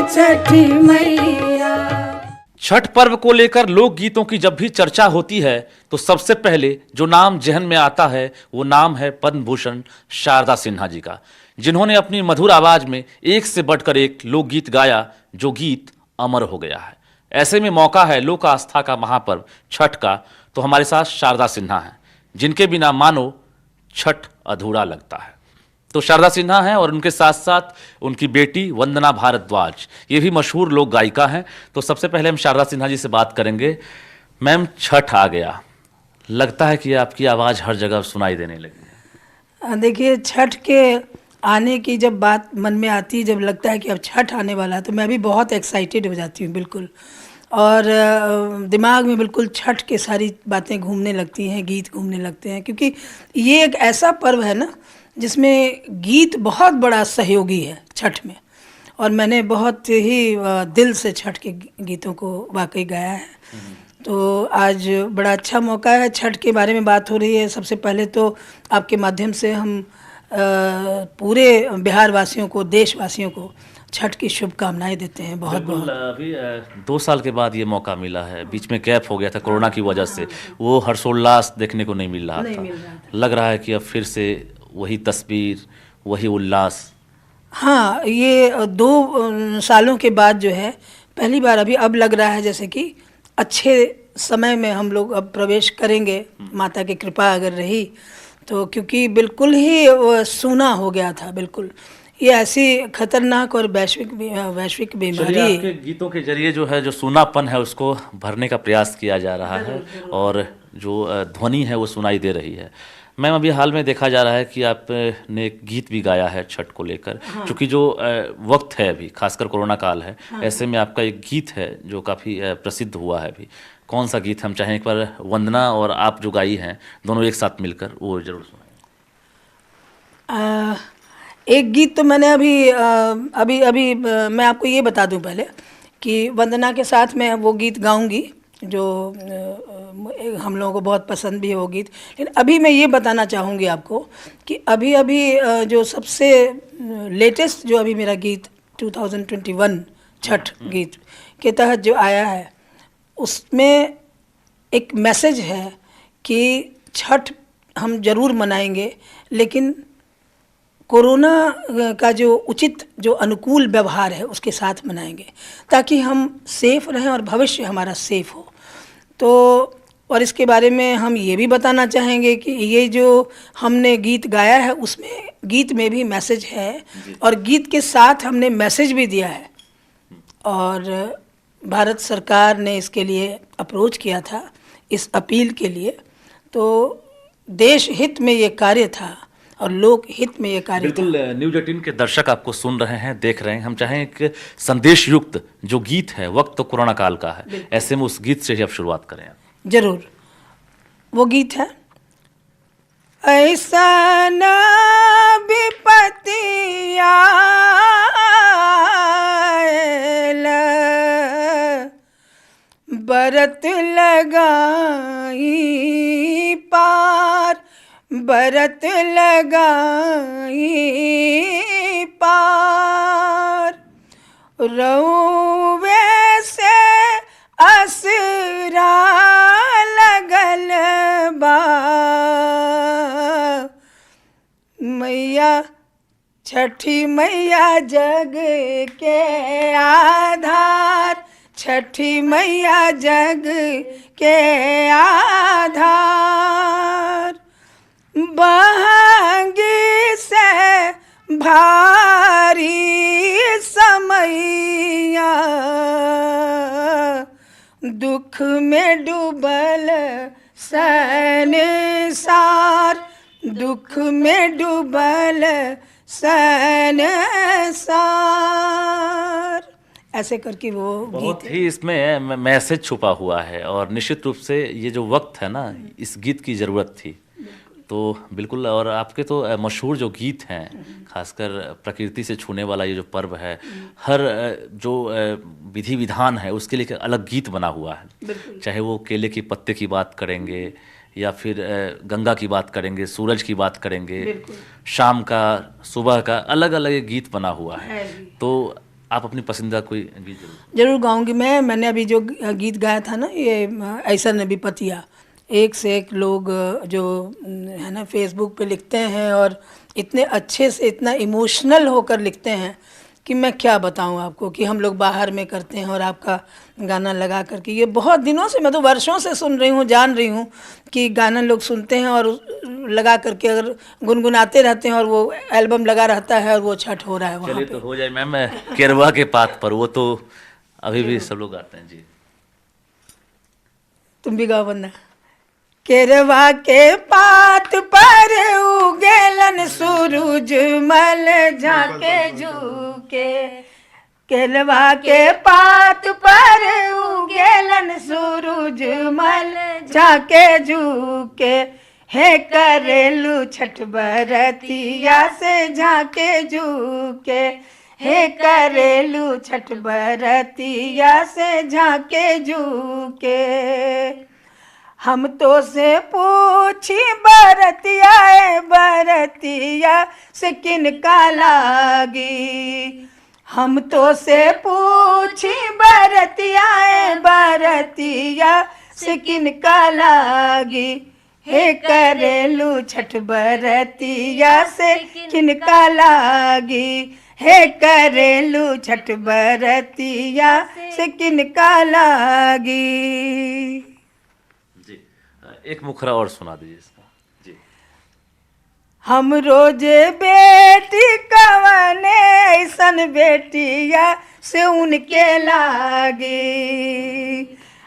छठी मैया। छठ पर्व को लेकर लोक गीतों की जब भी चर्चा होती है तो सबसे पहले जो नाम जहन में आता है वो नाम है पद्म भूषण शारदा सिन्हा जी का, जिन्होंने अपनी मधुर आवाज में एक से बढ़कर एक लोकगीत गाया जो गीत अमर हो गया है। ऐसे में मौका है लोक आस्था का महापर्व छठ का, तो हमारे साथ शारदा सिन्हा हैं जिनके बिना मानो छठ अधूरा लगता है। तो शारदा सिन्हा हैं और उनके साथ साथ उनकी बेटी वंदना भारद्वाज, ये भी मशहूर लोक गायिका हैं। तो सबसे पहले हम शारदा सिन्हा जी से बात करेंगे। मैम, छठ आ गया, लगता है कि आपकी आवाज़ हर जगह सुनाई देने लगी है। देखिए, छठ के आने की जब बात मन में आती है, जब लगता है कि अब छठ आने वाला है, तो मैं भी बहुत एक्साइटेड हो जाती हूँ बिल्कुल। और दिमाग में बिल्कुल छठ के सारी बातें घूमने लगती हैं, गीत घूमने लगते हैं, क्योंकि ये एक ऐसा पर्व है ना जिसमें गीत बहुत बड़ा सहयोगी है छठ में। और मैंने बहुत ही दिल से छठ के गीतों को वाकई गाया है। तो आज बड़ा अच्छा मौका है, छठ के बारे में बात हो रही है। सबसे पहले तो आपके माध्यम से हम पूरे बिहार वासियों को, देशवासियों को छठ की शुभकामनाएं देते हैं बहुत बहुत। अभी 2 साल के बाद ये मौका मिला है, बीच में गैप हो गया था कोरोना की वजह से, वो हर्षोल्लास देखने को नहीं मिल रहा था। लग रहा है कि अब फिर से वही तस्वीर, वही उल्लास। हाँ, ये 2 सालों के बाद जो है पहली बार अभी अब लग रहा है जैसे कि अच्छे समय में हम लोग अब प्रवेश करेंगे, माता की कृपा अगर रही तो। क्योंकि बिल्कुल ही सूना हो गया था, बिल्कुल ये ऐसी खतरनाक और वैश्विक बीमारी। आपके गीतों के जरिए जो है, जो सूनापन है उसको भरने का प्रयास किया जा रहा है और जो ध्वनि है वो सुनाई दे रही है। मैम, अभी हाल में देखा जा रहा है कि आपने एक गीत भी गाया है छठ को लेकर। हाँ। क्योंकि जो वक्त है अभी, खासकर कोरोना काल है, हाँ। ऐसे में आपका एक गीत है जो काफ़ी प्रसिद्ध हुआ है अभी। कौन सा गीत? हम चाहें एक बार वंदना और आप जो गाई हैं दोनों एक साथ मिलकर वो जरूर सुनाएं। एक गीत तो मैंने अभी मैं आपको ये बता दूं पहले कि वंदना के साथ मैं वो गीत गाऊंगी जो हम लोगों को बहुत पसंद भी है वो गीत। लेकिन अभी मैं ये बताना चाहूँगी आपको कि अभी जो सबसे लेटेस्ट जो अभी मेरा गीत 2021 छठ गीत के तहत जो आया है, उसमें एक मैसेज है कि छठ हम ज़रूर मनाएंगे, लेकिन कोरोना का जो उचित, जो अनुकूल व्यवहार है उसके साथ मनाएंगे, ताकि हम सेफ रहें और भविष्य हमारा सेफ हो। तो और इसके बारे में हम ये भी बताना चाहेंगे कि ये जो हमने गीत गाया है उसमें, गीत में भी मैसेज है और गीत के साथ हमने मैसेज भी दिया है। और भारत सरकार ने इसके लिए अप्रोच किया था, इस अपील के लिए। तो देश हित में ये कार्य था और लोक हित में ये कार्य। बिल्कुल, न्यूज 18 के दर्शक आपको सुन रहे हैं, देख रहे हैं। हम चाहें एक संदेश युक्त जो गीत है, वक्त तो कोरोना काल का है, ऐसे में उस गीत से ही आप शुरुआत करें। जरूर। वो गीत है, ऐसा ना विपत्ति आएल, बरत लगाई पार, बरत लगाई पार, रउवे से असरा लगल बा, मैया छठी मैया जग के आधार, छठी मैया जग के आधार, बहंगी से भारी समैया, दुख में डूबल संसार, दुख में डूबल संसार। ऐसे करके वो बहुत ही इसमें मैसेज छुपा हुआ है और निश्चित रूप से ये जो वक्त है ना, इस गीत की ज़रूरत थी। तो बिल्कुल, और आपके तो मशहूर जो गीत हैं, खासकर प्रकृति से छूने वाला ये जो पर्व है, हर जो विधि विधान है उसके लिए अलग गीत बना हुआ है। चाहे वो केले के पत्ते की बात करेंगे या फिर गंगा की बात करेंगे, सूरज की बात करेंगे, शाम का, सुबह का, अलग अलग गीत बना हुआ है। तो आप अपनी पसंदीदा कोई गीत जरूर। जरूर गाऊंगी मैं। मैंने अभी जो गीत गाया था ना, ये ऐसा नबी पतिया, एक से एक लोग जो है ना फेसबुक पे लिखते हैं और इतने अच्छे से, इतना इमोशनल होकर लिखते हैं कि मैं क्या बताऊं आपको, कि हम लोग बाहर में करते हैं और आपका गाना लगा करके, ये बहुत दिनों से, मैं तो वर्षों से सुन रही हूँ, जान रही हूँ कि गाना लोग सुनते हैं और लगा करके अगर गुनगुनाते रहते हैं और वो एल्बम लगा रहता है और वो छठ हो रहा है वहाँ चलिए पे। तो हो जाए मैम, केरवा के पात पर, वो तो अभी भी सब लोग गाते हैं जी। तुम भी गाओ वरना। केरवा के पात पर उगेलन सूरज मल झाके झुके, केरवा के पात पर उगेलन सूरज मल झाके झुके, हे करेलू छठ बरतिया से झाके झुके, हे करेलू छठ बरतिया से झाके झुके। हम तो से पूछी बरतिया बरतिया से किनका लागी, हम तो से पूछी बरतिया बरतिया से किनका लागी, हे करेलू छठ बरतिया से किनका लागी, हे करेलू छठ बरतिया से किनका लागी। जी एक मुखरा और सुना दीजिए इसका जी। हम रोजे बेटी कवने ऐसन बेटिया से उनके लागी,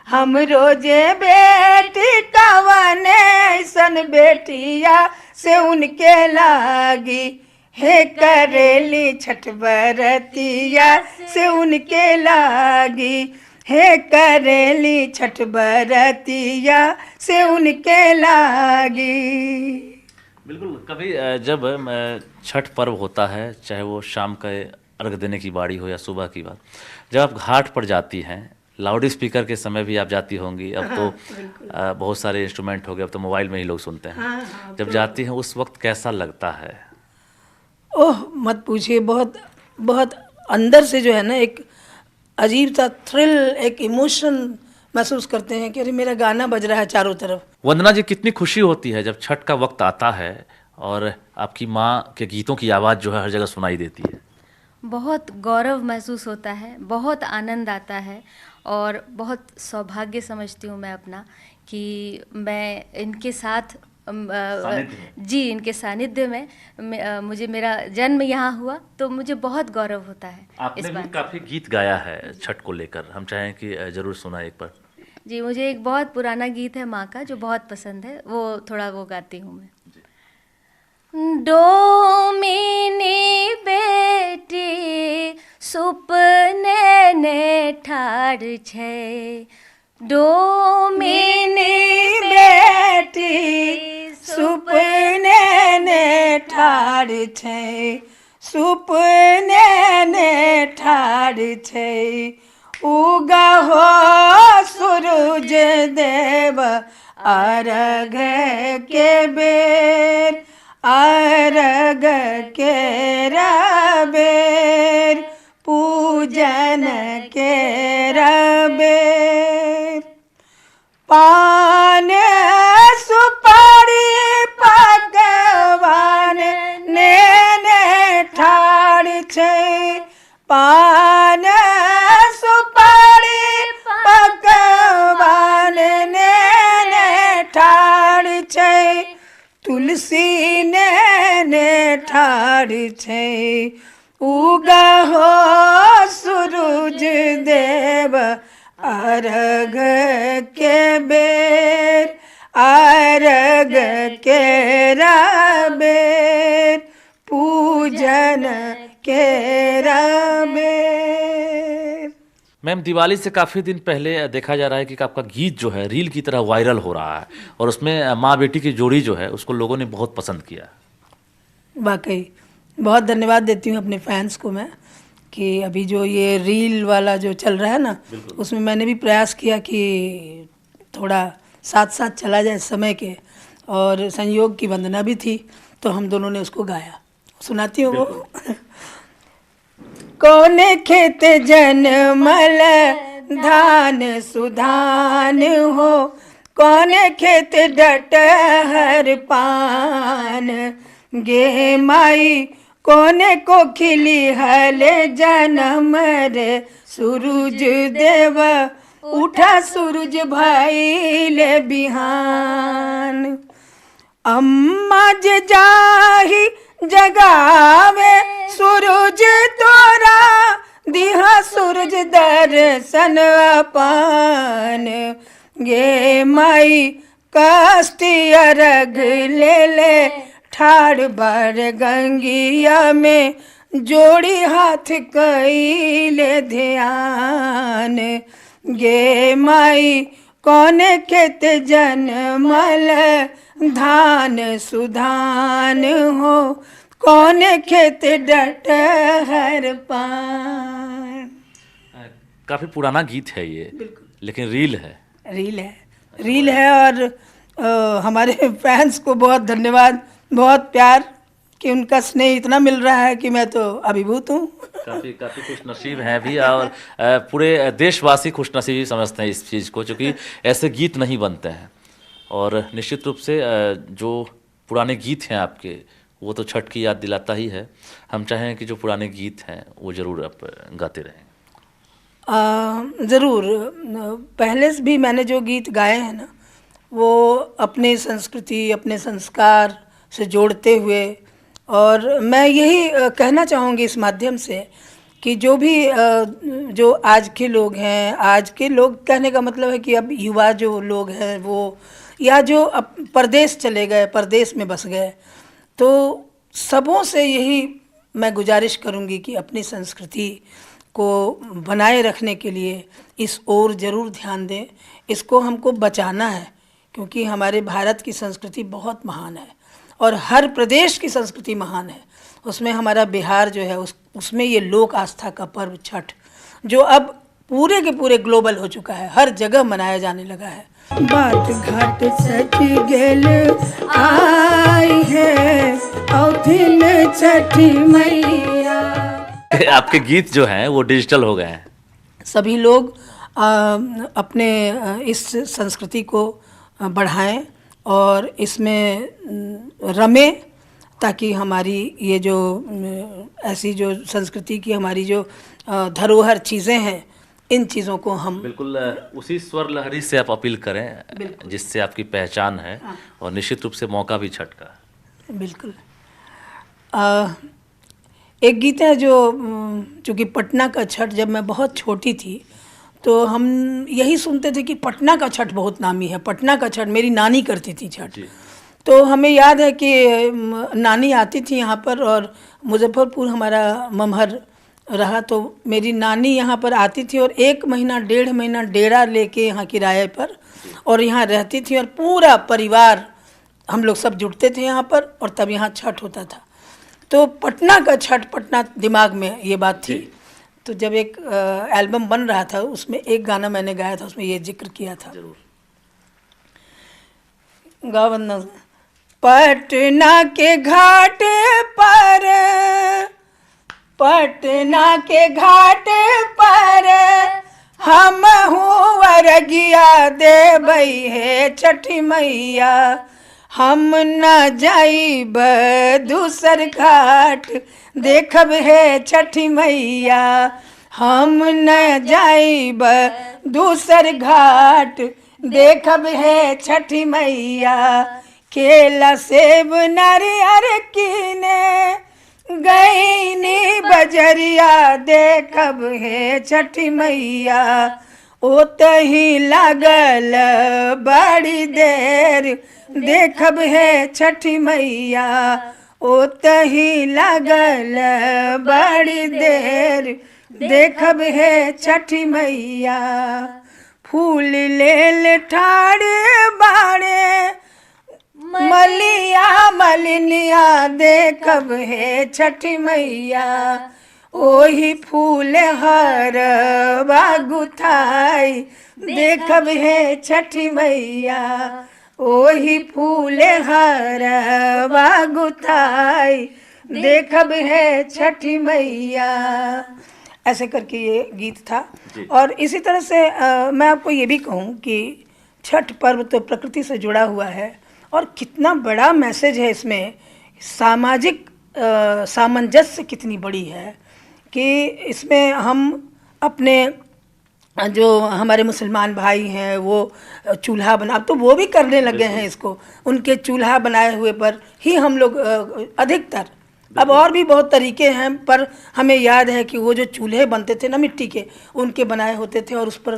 हम रोजे बेटी कवने ऐसन बेटिया से उनके लागी, हे करेली छठ बरतिया से उनके लागी, हे करेली छठ बरतिया से उनके लागी। बिल्कुल। कभी जब छठ पर्व होता है, चाहे वो शाम का अर्घ देने की बारी हो या सुबह की बात, जब आप घाट पर जाती हैं, लाउड स्पीकर के समय भी आप जाती होंगी, अब तो बहुत सारे इंस्ट्रूमेंट हो गए, अब तो मोबाइल में ही लोग सुनते हैं। जब जाती हैं उस वक्त कैसा लगता है? ओह मत पूछिए, बहुत बहुत अंदर से जो है ना एक अजीब सा थ्रिल, एक इमोशन महसूस करते हैं कि अरे मेरा गाना बज रहा है चारों तरफ। वंदना जी, कितनी खुशी होती है जब छठ का वक्त आता है और आपकी माँ के गीतों की आवाज़ जो है हर जगह सुनाई देती है। बहुत गौरव महसूस होता है, बहुत आनंद आता है और बहुत सौभाग्य समझती हूँ मैं अपना कि मैं इनके साथ जी इनके सानिध्य में मुझे मेरा जन्म यहाँ हुआ, तो मुझे बहुत गौरव होता है। आपने भी काफ़ी गीत गाया है छठ को लेकर, हम चाहें कि ज़रूर सुना एक बार। जी, मुझे एक बहुत पुराना गीत है माँ का जो बहुत पसंद है, वो थोड़ा वो गाती हूँ मैं। डोमिनी बेटी सुपने ने ठाड़ छे, डोमिनी बेटी सुपने ने ठाड़ छै, सुपने ने ठाड़ छै, उगा हो सूरज देव अर्घ के बेर, अर्घ के बेर, पूजन के बेर। पान सुपारी पकवान ने ठाड़ छै, पान सुपारी पकवान ने ठाड़ छै, तुलसी ने ठाड़ छै, उगा हो सूरज देव अर्घ के बेर, अर्घ के बेर, पूजन के बेर। मैम, दिवाली से काफ़ी दिन पहले देखा जा रहा है कि आपका गीत जो है रील की तरह वायरल हो रहा है और उसमें माँ बेटी की जोड़ी जो है उसको लोगों ने बहुत पसंद किया। वाकई बहुत धन्यवाद देती हूँ अपने फैंस को मैं, कि अभी जो ये रील वाला जो चल रहा है ना, उसमें मैंने भी प्रयास किया कि थोड़ा साथ साथ चला जाए समय के, और संयोग की वंदना भी थी तो हम दोनों ने उसको गाया। सुनाती हूँ वो। कोने खेत जनमल धान सुधान हो, कोने खेत डटहर पान। गे माई कोने को खिली हले जन्म रे, सूरज देव उठा सूरज भइले बिहान। अम्मा जे जाही जगावे सूरज तोरा, दिहा सूरज दर्शन अपान। गे माई कष्टी अर्घ ले ले, ठाड़ बर गंगिया में जोड़ी हाथ कइले ध्यान। गे माई कोने खेत जनमल धान सुधान हो, कोने खेत डटहर पान। काफी पुराना गीत है ये, लेकिन रील है। रील है और हमारे फैंस को बहुत धन्यवाद, बहुत प्यार कि उनका स्नेह इतना मिल रहा है कि मैं तो अभिभूत हूँ। काफ़ी खुश नसीब हैं भी, और पूरे देशवासी खुश नसीब समझते हैं इस चीज़ को, क्योंकि ऐसे गीत नहीं बनते हैं। और निश्चित रूप से जो पुराने गीत हैं आपके, वो तो छठ की याद दिलाता ही है। हम चाहें कि जो पुराने गीत हैं वो ज़रूर आप गाते रहें। ज़रूर। पहले से भी मैंने जो गीत गाए हैं ना, वो अपनी संस्कृति, अपने संस्कार से जोड़ते हुए, और मैं यही कहना चाहूँगी इस माध्यम से कि जो भी जो आज के लोग हैं, आज के लोग कहने का मतलब है कि अब युवा जो लोग हैं वो, या जो अब परदेश चले गए, परदेश में बस गए, तो सबों से यही मैं गुजारिश करूँगी कि अपनी संस्कृति को बनाए रखने के लिए इस ओर ज़रूर ध्यान दें। इसको हमको बचाना है, क्योंकि हमारे भारत की संस्कृति बहुत महान है और हर प्रदेश की संस्कृति महान है। उसमें हमारा बिहार जो है, उसमें ये लोक आस्था का पर्व छठ, जो अब पूरे के पूरे ग्लोबल हो चुका है, हर जगह मनाया जाने लगा है। बात घाट सच गेल आई है, औथिन छठी मैया। आपके गीत जो हैं वो डिजिटल हो गए हैं। सभी लोग अपने इस संस्कृति को बढ़ाएं और इसमें रमें, ताकि हमारी ये जो ऐसी जो संस्कृति की हमारी जो धरोहर चीज़ें हैं, इन चीज़ों को हम बिल्कुल उसी स्वर लहरी से आप अपील करें जिससे आपकी पहचान है। और निश्चित रूप से मौका भी छठ का। बिल्कुल। एक गीत है जो, चूँकि पटना का छठ, जब मैं बहुत छोटी थी तो हम यही सुनते थे कि पटना का छठ बहुत नामी है, पटना का छठ। मेरी नानी करती थी छठ, तो हमें याद है कि नानी आती थी यहाँ पर, और मुजफ्फरपुर हमारा ममहर रहा, तो मेरी नानी यहाँ पर आती थी और 1 महीना 1.5 महीना डेरा लेके यहाँ किराए पर और यहाँ रहती थी, और पूरा परिवार हम लोग सब जुटते थे यहाँ पर, और तब यहाँ छठ होता था। तो पटना का छठ, पटना दिमाग में ये बात थी। तो जब एक एल्बम बन रहा था, उसमें एक गाना मैंने गाया था, उसमें ये जिक्र किया था। गावन्ना पटना के घाट पर, पटना के घाट पर हम अरगिया देबई है छठी मैया। हम न जाइब दूसर घाट देखब है छठी मैया। हम न जाइब दूसर घाट देखब है छठी मैया। केला सेब नारियर कीने गईनी बजरिया देखब है छठी मैया। ओतही लागल बड़ी देर देखब है छठी मैया। ओतही लागल बड़ी देर देखब है छठी मैया। फूल लेल ठाड़े बाड़े मलिया मलिनिया देखब है छठी मैया। ओही फूल हर बागुथाई देखब है छठी मैया। ओही फूल हर बागुथाई देखब है छठी मैया, ऐसे करके ये गीत था। और इसी तरह से मैं आपको ये भी कहूँ कि छठ पर्व तो प्रकृति से जुड़ा हुआ है और कितना बड़ा मैसेज है इसमें, सामाजिक सामंजस्य कितनी बड़ी है कि इसमें हम अपने जो हमारे मुसलमान भाई हैं वो चूल्हा बना, अब तो वो भी करने लगे हैं इसको, उनके चूल्हा बनाए हुए पर ही हम लोग अधिकतर, अब और भी बहुत तरीके हैं पर हमें याद है कि वो जो चूल्हे बनते थे ना मिट्टी के, उनके बनाए होते थे और उस पर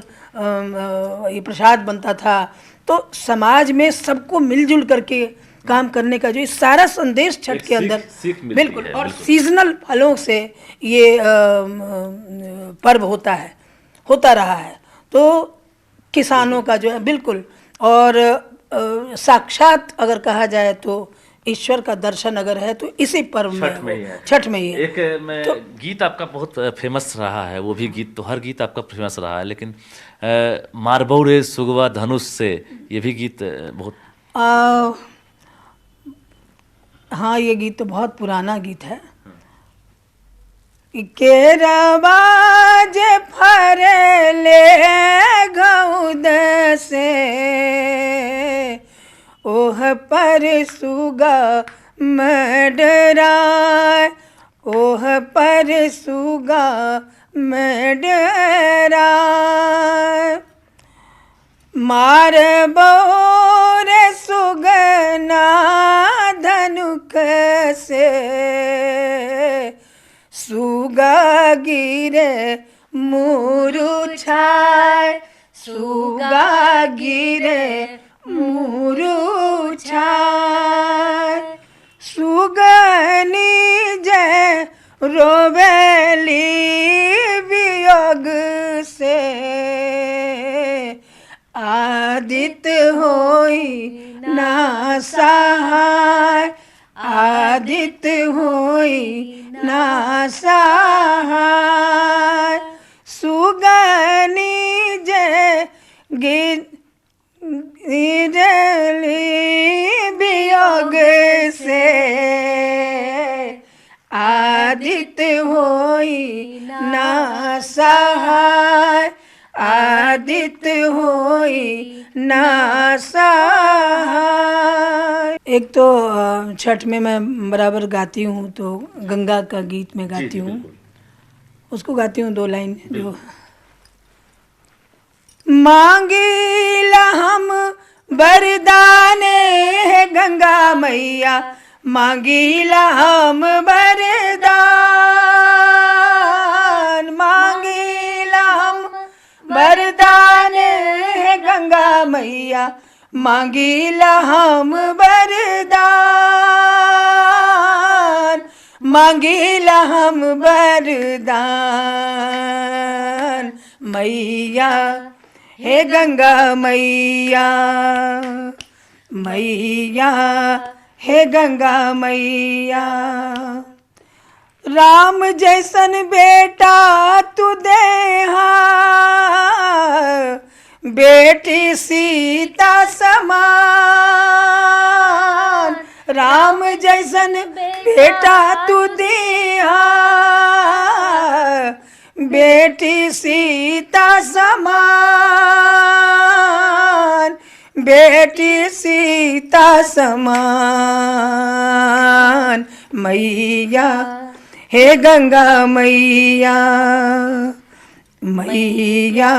ये प्रसाद बनता था। तो समाज में सबको मिलजुल करके काम करने का जो इस सारा संदेश छठ के अंदर बिल्कुल, और सीजनल फलों से ये पर्व होता रहा है, तो किसानों का जो है बिल्कुल, और साक्षात अगर कहा जाए तो ईश्वर का दर्शन अगर है तो इसी पर्व में छठ में ही है। एक मैं तो गीत आपका बहुत फेमस रहा है, वो भी गीत तो हर गीत आपका फेमस रहा है, लेकिन मारबौ रे सुगवा धनुष से, ये भी गीत बहुत हाँ, ये गीत तो बहुत पुराना गीत है। केरवा जे फरेले गौद से, ओह पर सुगा मडराय, ओह पर सुगा मडराय, मारबो रे सुगना धनुक से, सुगा गिरे मुरुछाय, सुगा गिरे मुरुछाय, सुगनी जय रोवेली वियोग से, आदित्य होई ना सहाय, आदित्य होई ना सहाय, सुगनी जय गिरली वियोग से, आदित्य होई ना सहाय, आदित्य होई ना सहाय। एक तो छठ में मैं बराबर गाती हूँ, तो गंगा का गीत में गाती हूँ, उसको गाती हूँ 2 लाइन जो, मांगीला हम वरदाने है गंगा मैया, मांगीला हम वरदान, मांगीला हम वरदान है गंगा मैया, मांगीला हम वरदान, मांगीला हम वरदान, मैया हे गंगा मैया, मैया हे गंगा मैया, राम जैसन बेटा तू देहा, बेटी सीता समान, राम जैसन बेटा तू देहा, बेटी सीता समान, बेटी सीता समान, मैया हे गंगा मैया, मैया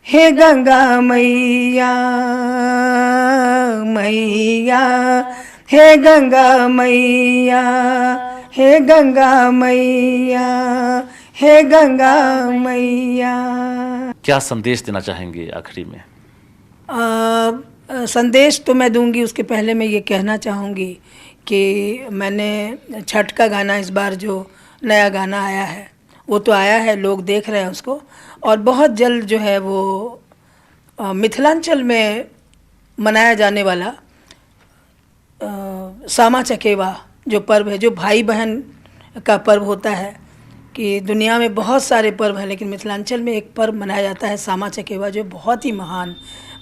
हे गंगा मैया, मैया हे गंगा मैया, हे गंगा मैया, हे गंगा मैया। क्या संदेश देना चाहेंगे आखिरी में? संदेश तो मैं दूंगी, उसके पहले मैं ये कहना चाहूँगी कि मैंने छठ का गाना इस बार जो नया गाना आया है वो तो आया है, लोग देख रहे हैं उसको, और बहुत जल्द जो है वो मिथिलांचल में मनाया जाने वाला सामा चकेवा जो पर्व है, जो भाई बहन का पर्व होता है, कि दुनिया में बहुत सारे पर्व हैं लेकिन मिथिलांचल में एक पर्व मनाया जाता है सामा चकेवा, जो बहुत ही महान,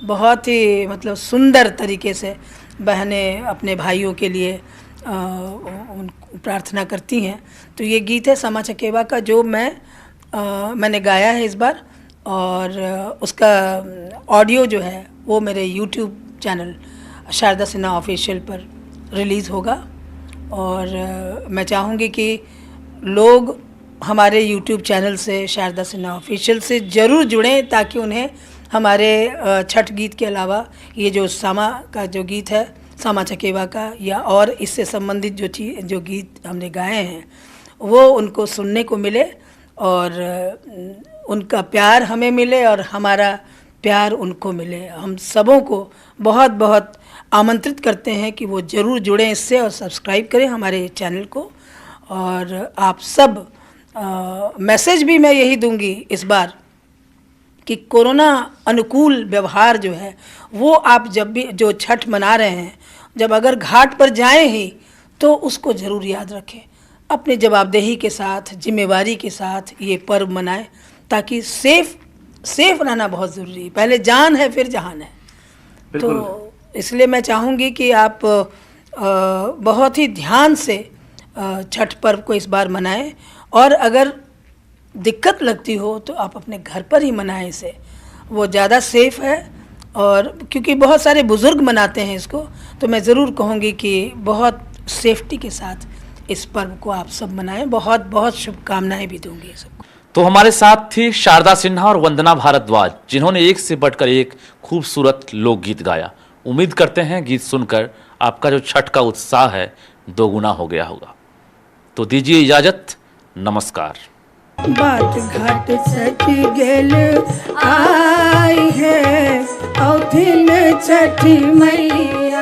बहुत ही मतलब सुंदर तरीके से बहनें अपने भाइयों के लिए प्रार्थना करती हैं। तो ये गीत है सामा चकेवा का, जो मैंने गाया है इस बार, और उसका ऑडियो जो है वो मेरे YouTube channel Sharda Sinha official पर रिलीज़ होगा। और मैं चाहूँगी कि लोग हमारे यूट्यूब चैनल से, शारदा सिन्हा ऑफिशियल से ज़रूर जुड़ें, ताकि उन्हें हमारे छठ गीत के अलावा ये जो सामा का जो गीत है, सामा चकेवा का, या और इससे संबंधित जो गीत हमने गाए हैं वो उनको सुनने को मिले, और उनका प्यार हमें मिले और हमारा प्यार उनको मिले। हम सबों को बहुत बहुत आमंत्रित करते हैं कि वो ज़रूर जुड़ें इससे और सब्सक्राइब करें हमारे चैनल को। और आप सब मैसेज भी मैं यही दूंगी इस बार कि कोरोना अनुकूल व्यवहार जो है वो आप जब भी जो छठ मना रहे हैं, जब अगर घाट पर जाएं ही तो उसको ज़रूर याद रखें, अपनी जवाबदेही के साथ, जिम्मेवारी के साथ ये पर्व मनाएं, ताकि सेफ रहना बहुत ज़रूरी है। पहले जान है फिर जहान है। तो इसलिए मैं चाहूँगी कि आप बहुत ही ध्यान से छठ पर्व को इस बार मनाएं, और अगर दिक्कत लगती हो तो आप अपने घर पर ही मनाएं इसे, वो ज़्यादा सेफ़ है। और क्योंकि बहुत सारे बुज़ुर्ग मनाते हैं इसको, तो मैं ज़रूर कहूँगी कि बहुत सेफ्टी के साथ इस पर्व को आप सब मनाएं। बहुत बहुत शुभकामनाएं भी दूंगी सबको। तो हमारे साथ थी शारदा सिन्हा और वंदना भारद्वाज, जिन्होंने एक से बढ़कर एक खूबसूरत लोकगीत गाया। उम्मीद करते हैं गीत सुनकर आपका जो छठ का उत्साह है दोगुना हो गया होगा। तो दीजिए इजाजत, नमस्कार। बात घाट छठी गेल आई है, औथिन छठी मैया।